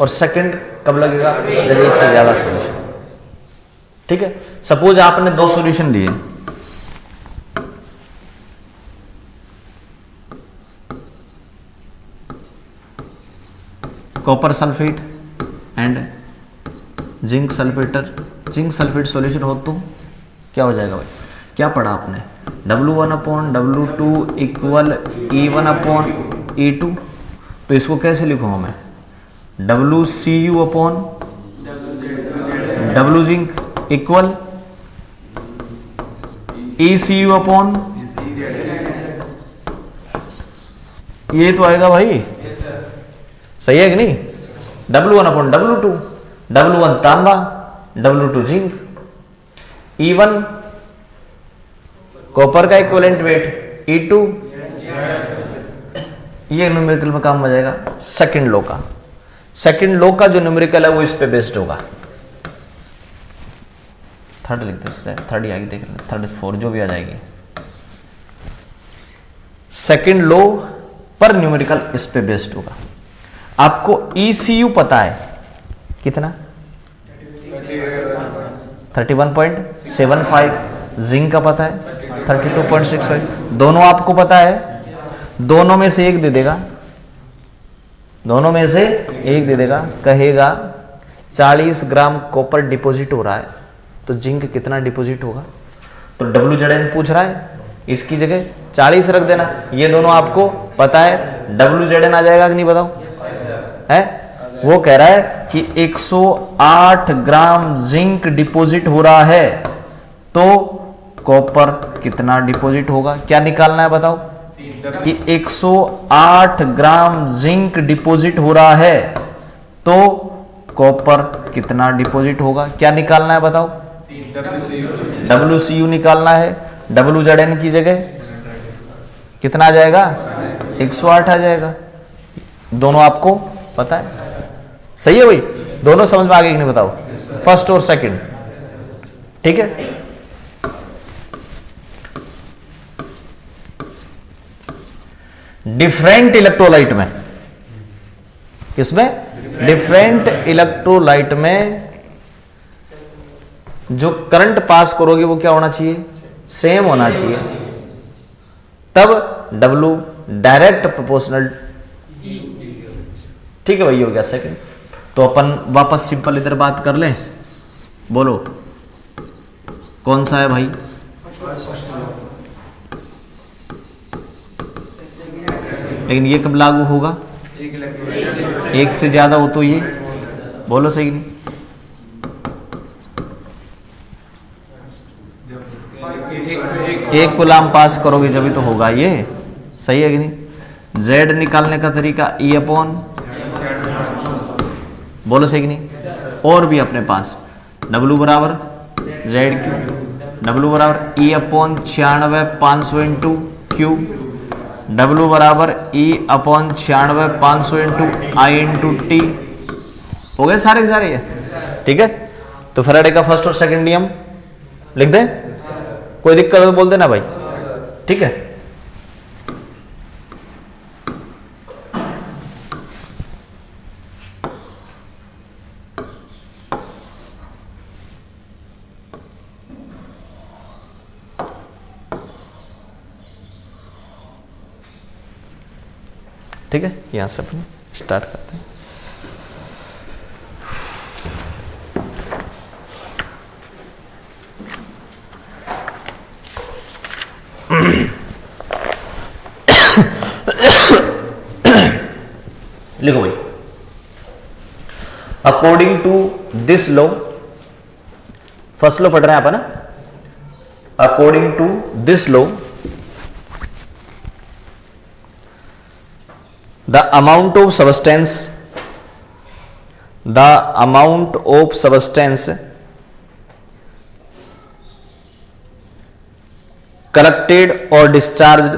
और सेकंड कब लगेगा जब एक से ज्यादा सॉल्यूशन। ठीक है, सपोज आपने दो सॉल्यूशन लिए, copper sulphate and zinc sulphate, zinc sulphate solution हो तो क्या हो जाएगा भाई, क्या पढ़ा आपने, W1/W2 इक्वल E1/E2। तो इसको कैसे लिखूंगा मैं, WCU/W zinc equal ECU upon, ये तो आएगा भाई, सही है कि नहीं, W1/W2, W1 तांबा, W2 जिंक, E1 कॉपर का इक्विवेलेंट वेट, E2 ये न्यूमेरिकल में काम हो जाएगा सेकंड लॉ का। सेकंड लॉ का जो न्यूमेरिकल है वो इस पे बेस्ड होगा। थर्ड लिख दे, थर्ड आएगी, देख लें, थर्ड फोर जो भी आ जाएगी। सेकंड लॉ पर न्यूमेरिकल इस पे बेस्ड होगा। आपको ECU पता है कितना, 31.75, जिंक का पता है 32.65, दोनों आपको पता है, दोनों में से एक दे देगा, दोनों में से एक दे देगा, कहेगा 40 ग्राम कॉपर डिपॉजिट हो रहा है तो जिंक कितना डिपॉजिट होगा। तो WZN पूछ रहा है, इसकी जगह 40 रख देना, ये दोनों आपको पता है, WZN आ जाएगा कि नहीं बताओ, है वो कह रहा है कि 108 ग्राम जिंक डिपॉजिट हो रहा है तो कॉपर कितना डिपॉजिट होगा, क्या निकालना है बताओ, कि 108 ग्राम जिंक डिपॉजिट हो रहा है तो कॉपर कितना डिपॉजिट होगा, क्या निकालना है बताओ, WCU निकालना है। WZN की जगह कितना आ जाएगा, 108 आ जाएगा, दोनों आपको पता है, सही है भाई, दोनों समझ में आ गए कि नहीं बताओ, फर्स्ट और सेकंड। ठीक है, डिफरेंट इलेक्ट्रोलाइट में, किसमें, डिफरेंट इलेक्ट्रोलाइट में जो करंट पास करोगे वो क्या होना चाहिए, सेम होना चाहिए, तब W डायरेक्ट प्रोपोर्शनल। ठीक है भाई, हो गया सेकंड। तो अपन वापस सिंपल इधर बात कर लें, बोलो कौन सा है भाई, लेकिन ये कब लागू होगा, एक से ज्यादा हो तो ये, बोलो सही नहीं, एक गुलाम पास करोगे जब तो होगा ये, सही है कि नहीं। Z निकालने का तरीका E अपॉन, बोलो सही कि नहीं, और भी अपने पास W बराबर ZQ, W बराबर E upon 96,500 into Q, W बराबर E upon 96,500 into I into T, हो गए सारे सारे ये। ठीक है, तो फैराडे का फर्स्ट और सेकंड नियम लिख दे, कोई दिक्कत हो तो बोल देना भाई। ठीक है, ठीक है, यहां से अपन स्टार्ट करते हैं। लिखो भाई, according to this law, first law पढ़ रहे हैं अपन, according to this law the amount of substance collected or discharged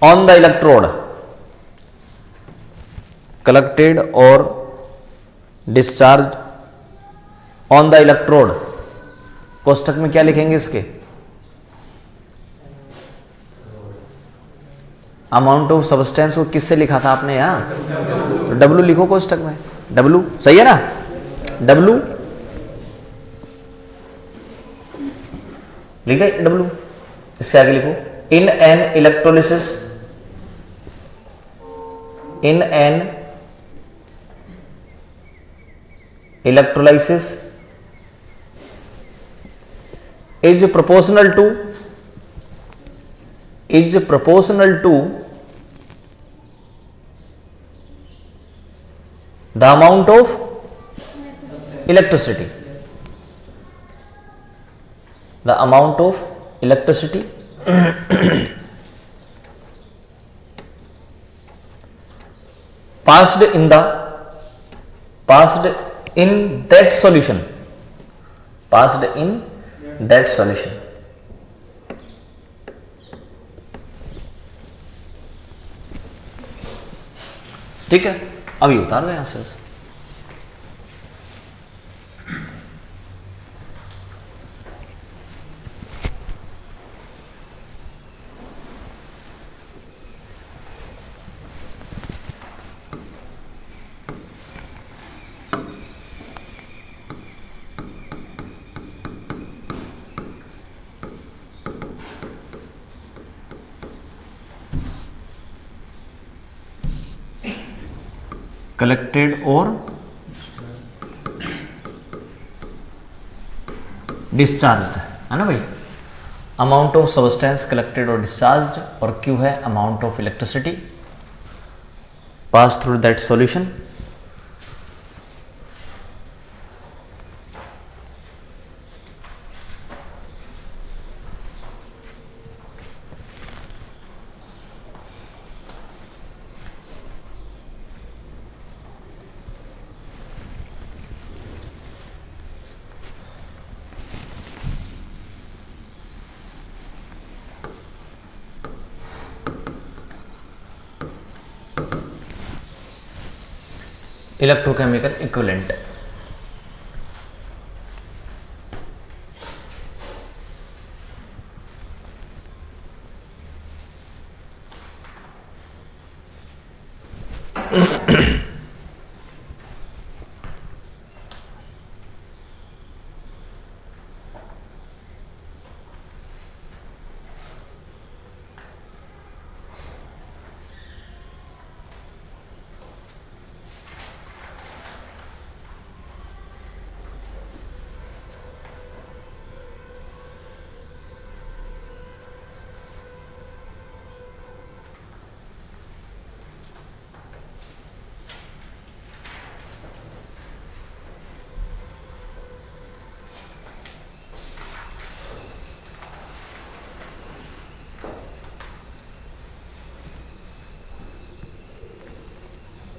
on the electrode, collected or discharged on the electrode, कोष्टक में क्या लिखेंगे इसके, अमाउंट ऑफ सब्सटेंस को किससे लिखा था आपने यहाँ, तो डब्लू लिखो कोष्टक में, डब्लू सही है ना, डब्लू लिख दे डब्लू, इसके आगे लिखो in an electrolysis, in an electrolysis is proportional to the amount of electricity, the amount of electricity passed in that solution, passed in that solution. ठीक है, अभी उतार दो यहां से। कलेक्टेड और डिस्चार्ज्ड है ना भाई, अमाउंट ऑफ सब्सटेंस कलेक्टेड और डिस्चार्ज्ड, और क्यू है amount of electricity pass through that solution. Electrochemical equivalent,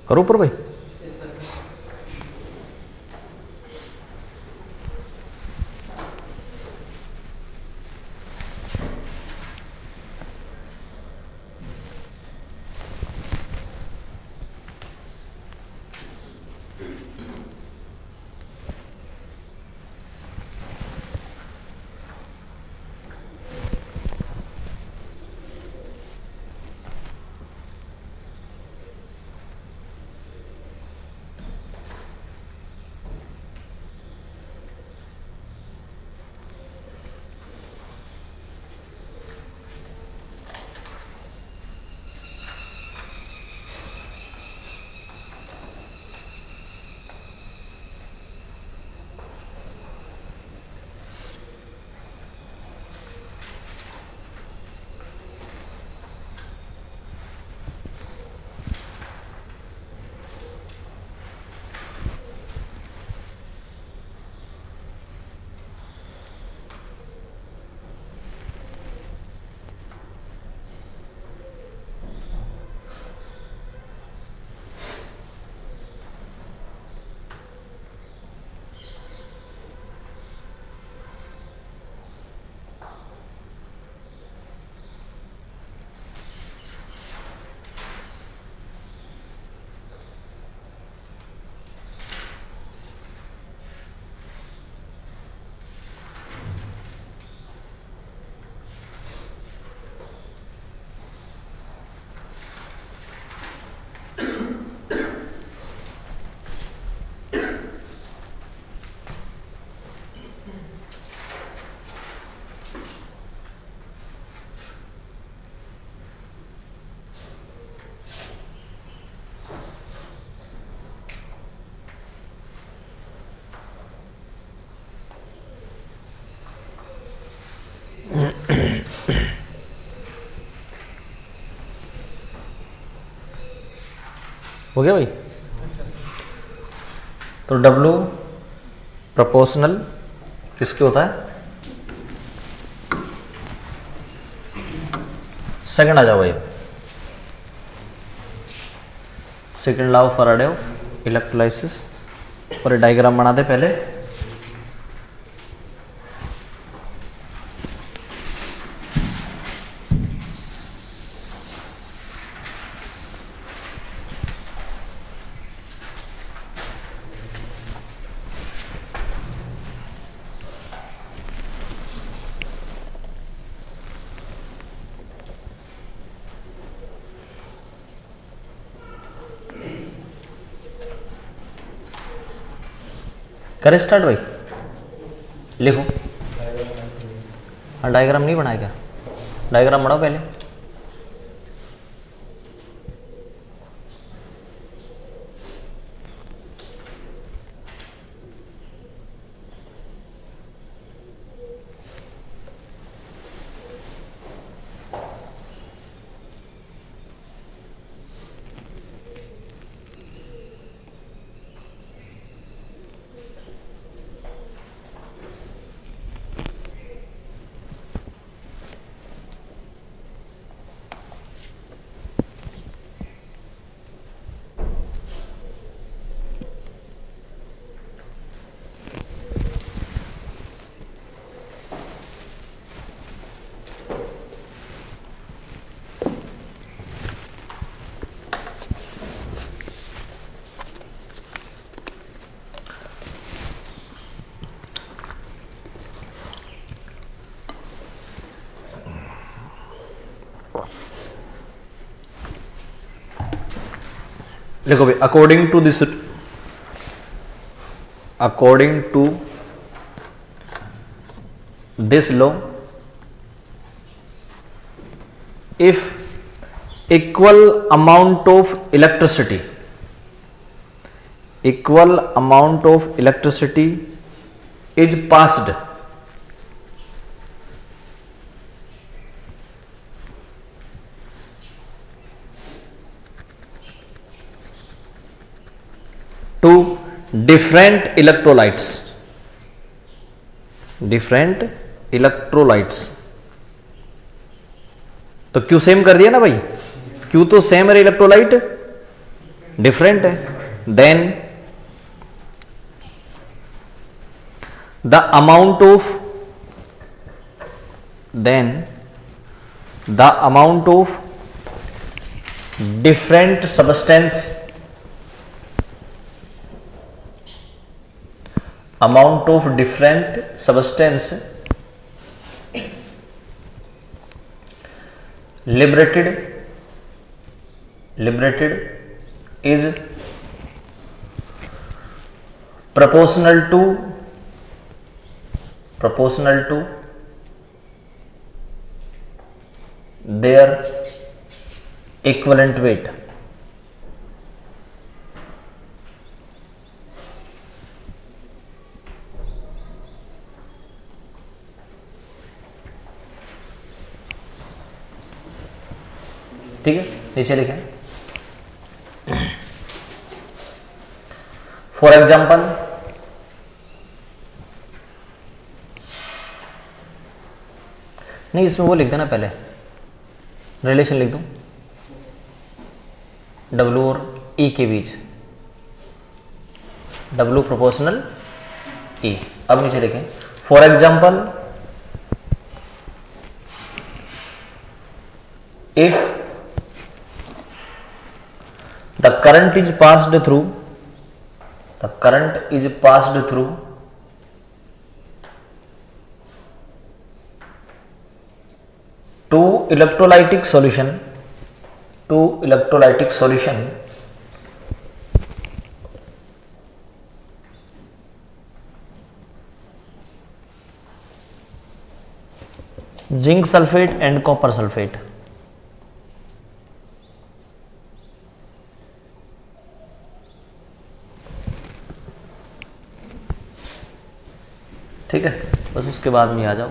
करो ऊपर भाई। हो गया भाई। तो W प्रोपोर्शनल किसके होता है? सेकंड आ जाओ भाई। Second law of Faraday electrolysis, और डायग्राम बना दे पहले। करे स्टार्ट भाई, लिखो। हाँ डायग्राम नहीं बनाया क्या? डायग्राम बनाओ पहले। देखो भाई, according to this law, if equal amount of electricity is passed to different electrolytes, तो क्यू सेम कर दिया ना भाई, क्यू तो सेम है, इलेक्ट्रोलाइट डिफरेंट है। Then the amount of different substance, liberated is proportional to their equivalent weight। ठीक है, नीचे लिखें। फॉर एग्जाम्पल, नहीं इसमें वो लिख देना, पहले रिलेशन लिख दूं W और E के बीच, W प्रोपोर्शनल E। अब नीचे लिखें, for example if the current is passed through two electrolytic solution zinc sulfate and copper sulfate। ठीक है, बस उसके बाद में आ जाओ।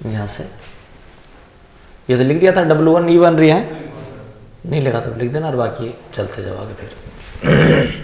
यहाँ से ये तो लिख दिया था W1 E1 रही है, नहीं लिखा तो लिख देना और बाकी चलते जाओ आगे फिर।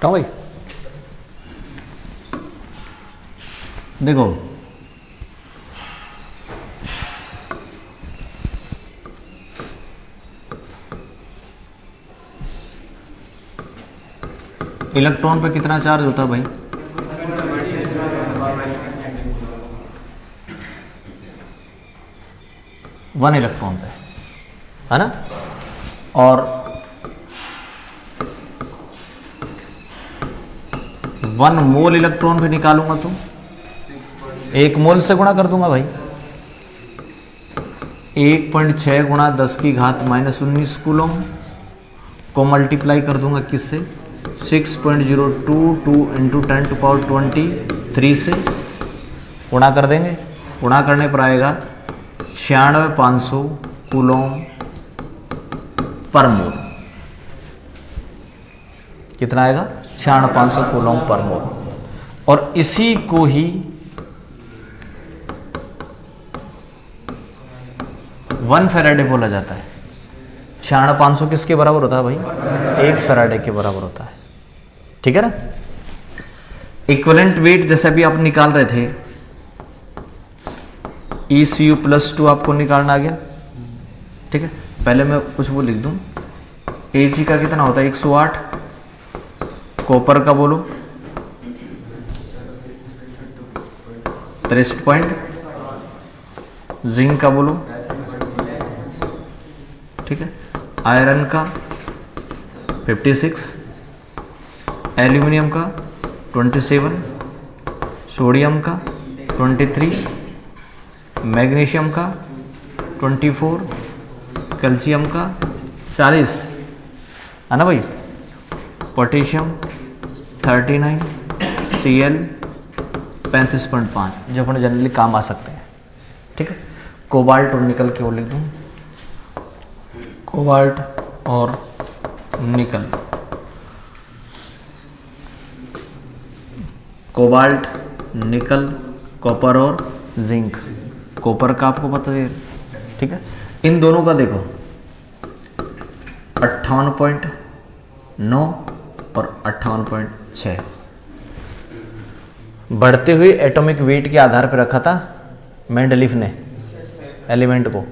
क्यों भाई? देखो इलेक्ट्रॉन पे कितना चार्ज होता है भाई? वन इलेक्ट्रॉन पे, है ना? और 1 मोल इलेक्ट्रॉन पे निकालूंगा तो 1 मोल से गुणा कर दूंगा भाई। 1.6 गुणा 10 की घात -19 कूलम को मल्टीप्लाई कर दूंगा किससे? 6.022 × 10⁻23 से गुणा कर देंगे। गुणा करने पर आएगा 96,500 कूलम पर मोल। कितना आएगा? 96,500 कूलम पर मोल। और इसी को ही 1 फैराडे बोला जाता है। 96,500 किसके बराबर होता है भाई? 1 फैराडे के बराबर होता है। ठीक है ना? इक्विवेलेंट वेट जैसे भी आप निकाल रहे थे, ECU +2 आपको निकालना आ गया। ठीक है, पहले मैं कुछ वो लिख दूं। Ag का कितना होता है? 108। कॉपर का बोलो 63 पॉइंट। जिंक का बोलो, ठीक है। आयरन का 56, एल्यूमिनियम का 27, सोडियम का 23, मैग्नीशियम का 24, कैल्शियम का 40, है ना भाई। पोटेशियम 39, Cl 35.5, जो अपने जनरली काम आ सकते हैं, ठीक है। कोबाल्ट और निकल के वो लिख दूँ, कोबाल्ट और निकल। कोबाल्ट, निकल, कॉपर और जिंक। कॉपर का आपको पता है, ठीक है। इन दोनों का देखो 58.9 और 58.6 बढ़ते हुए एटॉमिक वेट के आधार पर रखा था मेंडलीफ ने एलिमेंट को।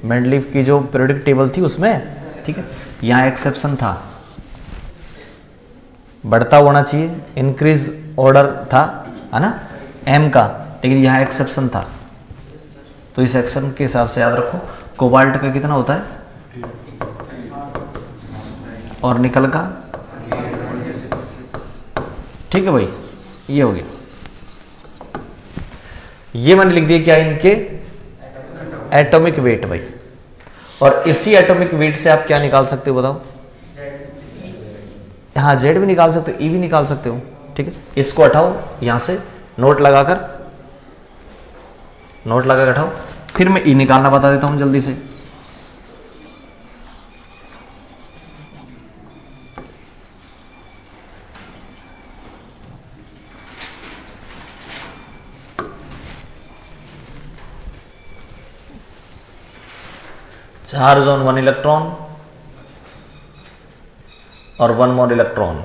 मेंडलीफ की जो पीरियोडिक टेबल थी उसमें, ठीक है। यहाँ एक्सेप्शन था, बढ़ता होना चाहिए, इंक्रीज ऑर्डर था, है ना, एम का, लेकिन यहाँ एक्सेप्शन था। तो इस एक्सेप्शन के हिसाब से याद रखो। कोबाल्ट का कितना होता है और निकल का, ठीक है भाई। ये हो गया, ये मैंने लिख दिया क्या, इनके एटॉमिक वेट भाई। और इसी एटॉमिक वेट से आप क्या निकाल सकते हो बताओ। हाँ, जेड भी निकाल सकते हो, ई भी निकाल सकते हो, ठीक है। इसको हटाओ यहां से, नोट लगाकर हटाओ। फिर मैं ई निकालना बता देता हूं जल्दी से। चार्ज ऑन 1 इलेक्ट्रॉन और 1 मोर इलेक्ट्रॉन।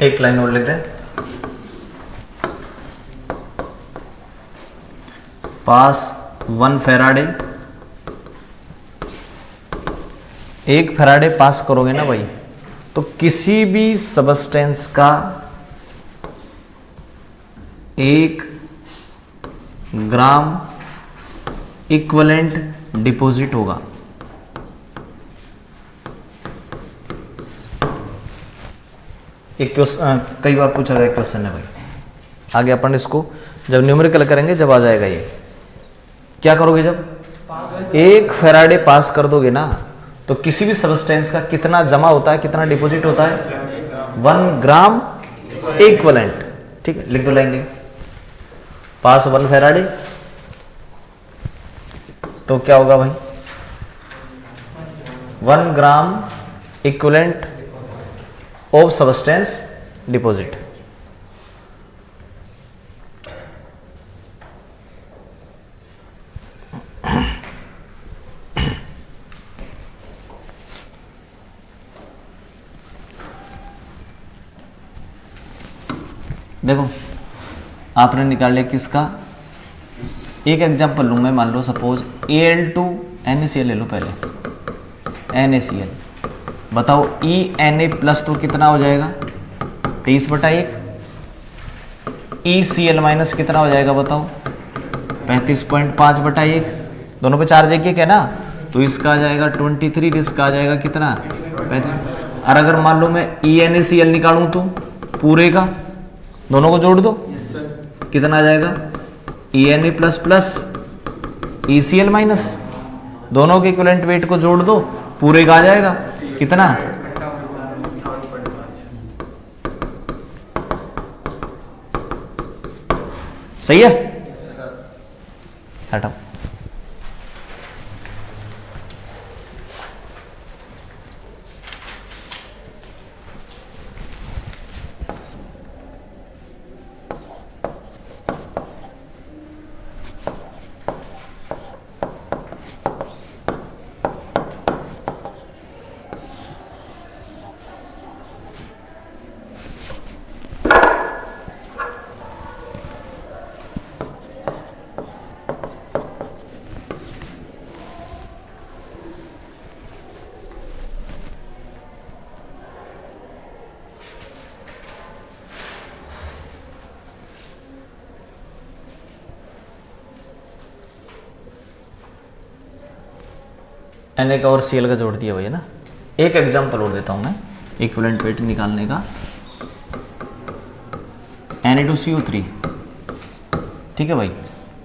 एक लाइन और लिख दें, पास 1 फैराडे। 1 फैराडे पास करोगे ना भाई, तो किसी भी सबस्टेंस का 1 ग्राम इक्विवेलेंट डिपॉजिट होगा। एक क्वेश्चन कई बार पूछा गया क्वेश्चन है भाई, आगे अपन इसको जब न्यूमेरिकल करेंगे जब आ जाएगा। ये क्या करोगे, जब 1 फैराडे पास कर दोगे ना, तो किसी भी सबस्टेंस का कितना जमा होता है, कितना डिपॉजिट होता है, 1 ग्राम इक्विवेलेंट, ठीक है। लिख दो लाइन, पास 1 फैराडे, तो क्या होगा भाई, 1 gram equivalent of substance deposit. देखो आपने निकाल लिया किसका, एक एग्जांपल लूँ मैं, मान लो सपोज Al2 NaCl ले लो पहले, NaCl, बताओ ENA प्लस तो कितना हो जाएगा 23/1, ECl माइनस कितना हो जाएगा बताओ 35.5/1, दोनों पे चार्ज एक है ना, तो इसका आ जाएगा 23, इसका आ जाएगा कितना 35। और अगर मान लो मैं ENaCl निकालूं तो पूरे का, दोनों को जोड़ दो, कितना आ जाएगा ENA plus plus ECl minus, दोनों के इक्विवेलेंट वेट को जोड़ दो, पूरे का आ जाएगा कितना, सही है। हटाओ, Na का और Cl का जोड़ दिया भैया ना। एक एग्जांपल और देता हूं मैं इक्विवेलेंट वेट निकालने का, Na2CO3, ठीक है भाई,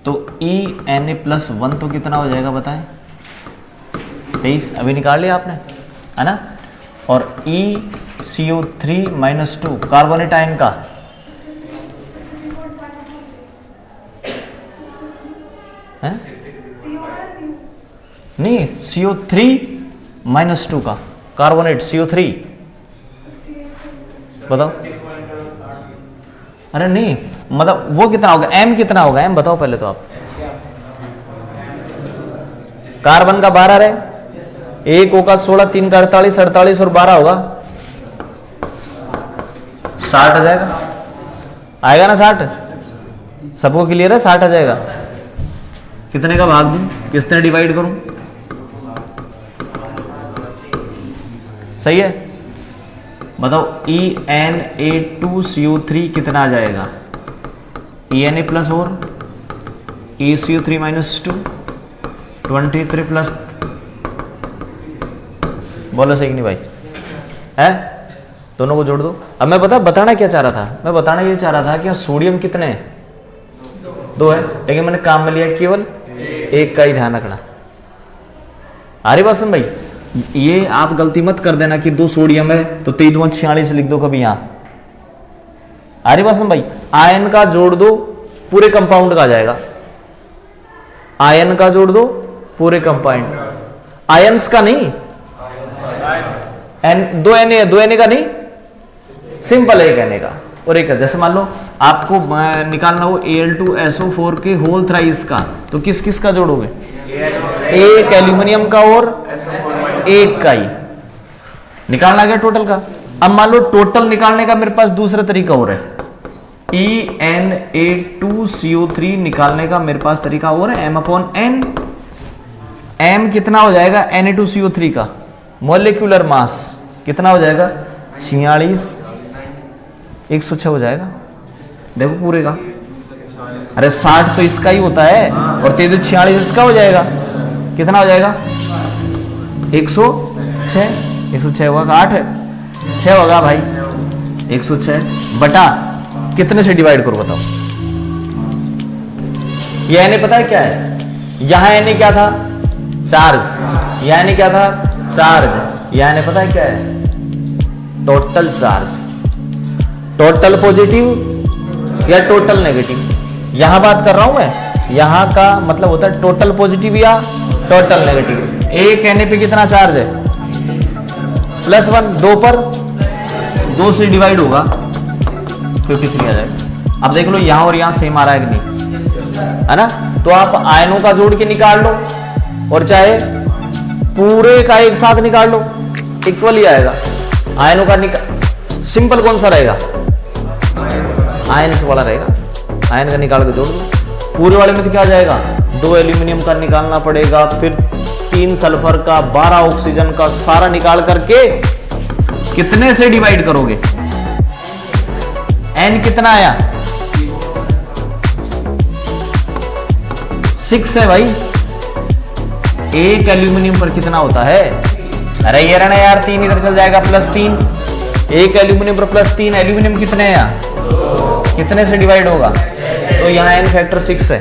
तो ENA प्लस 1 तो कितना हो जाएगा बताएं 23, अभी निकाल लिया आपने है ना, और ECO3 माइनस 2 कार्बोनेट आयन का है नहीं, CO3 माइनस 2 का कार्बोनेट CO3 बताओ, अरे नहीं मतलब वो कितना होगा, M कितना होगा, M बताओ पहले तो आप, कार्बन का 12 है, एक होगा 16, 3 का 48, 48 और 12 होगा 60 आ जाएगा, आएगा ना 60, सबको क्लियर है 60 आ जाएगा, कितने का भाग दूं, किसने डिवाइड करूं, सही है, बताओ ENA2CO3 कितना आ जाएगा, ENA प्लस और ECO3 माइनस 2 23 प्लस, बोलो सही नहीं भाई है, दोनों को जोड़ दो। अब मैं बताना क्या चाह रहा था, मैं बताना ये चाह रहा था कि सोडियम कितने हैं 2 है, लेकिन मैंने काम में लिया केवल एक का ही, ध्यान रखना। आ रही बात समझ भाई, ये आप गलती मत कर देना कि 2 सोडियम है तो 23 46 लिख दो कभी, यहां आ रही बात समझ भाई, आयन का जोड़ दो पूरे कंपाउंड का आ जाएगा, आयन का जोड़ दो पूरे कंपाउंड, आयंस का नहीं, दो Na का नहीं, सिंपल एक Na का और एक, जैसे मान लो आपको निकालना हो Al2SO4 के होल थ्राइस का, तो किस किस का जोड़ोगे, एक एल्यूमिनियम का और एक का ही निकालना गया टोटल का। अब मान लो टोटल निकालने का मेरे पास दूसरा तरीका और है, ENA2CO3 निकालने का मेरे पास तरीका और है, M/N, M कितना हो जाएगा Na2CO3 का मोलिकुलर मास कितना हो जाएगा 46, 106 हो जाएगा, देखो पूरे का, अरे 60 तो इसका ही होता है और 46 इसका हो जाएगा, कितना हो जाएगा 106 होगा, 8 है 6 होगा भाई, 106 बटा कितने से डिवाइड करो बताओ, ये Na पता है क्या है, यहां Na क्या था चार्ज, यहां Na क्या था चार्ज, यहां Na पता है क्या है टोटल चार्ज, टोटल पॉजिटिव या टोटल नेगेटिव, यहां बात कर रहा हूं मैं, यहां का मतलब होता है टोटल पॉजिटिव या टोटल नेगेटिव। एक Na पे कितना चार्ज है +1, 2 पर 2 से डिवाइड होगा 53 आ जाएगा। अब देख लो यहां और यहां सेम आ रहा है कि नहीं, है ना, तो आप आयनों का जोड़ के निकाल लो और चाहे पूरे का एक साथ निकाल लो, इक्वल ही आएगा। आयनों का सिंपल कौन सा रहेगा, आयन से बड़ा रहेगा, आयन का निकाल के जोड़ दो। पूरे वाले में तो क्या आ जाएगा, 2 एल्यूमिनियम का निकालना पड़ेगा, फिर 3 सल्फर का, 12 ऑक्सीजन का, सारा निकाल करके कितने से डिवाइड करोगे, एन कितना आया 6 है भाई। एक एल्यूमिनियम पर कितना होता है, अरे ये रहना यार 3 इधर चल जाएगा +3, एक एल्यूमिनियम पर +3, एल्यूमिनियम कितने हैं यार, कितने से डिवाइड होगा, तो यहां एन फैक्टर 6 है,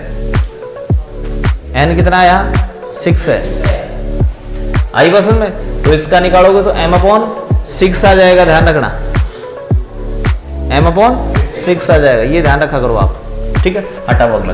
एन कितना आया 6 है, आई बस में। तो इसका निकालोगे तो m/6 आ जाएगा, ध्यान रखना m/6 आ जाएगा, ये ध्यान रखा करो आप, ठीक है। हटाओ अगला।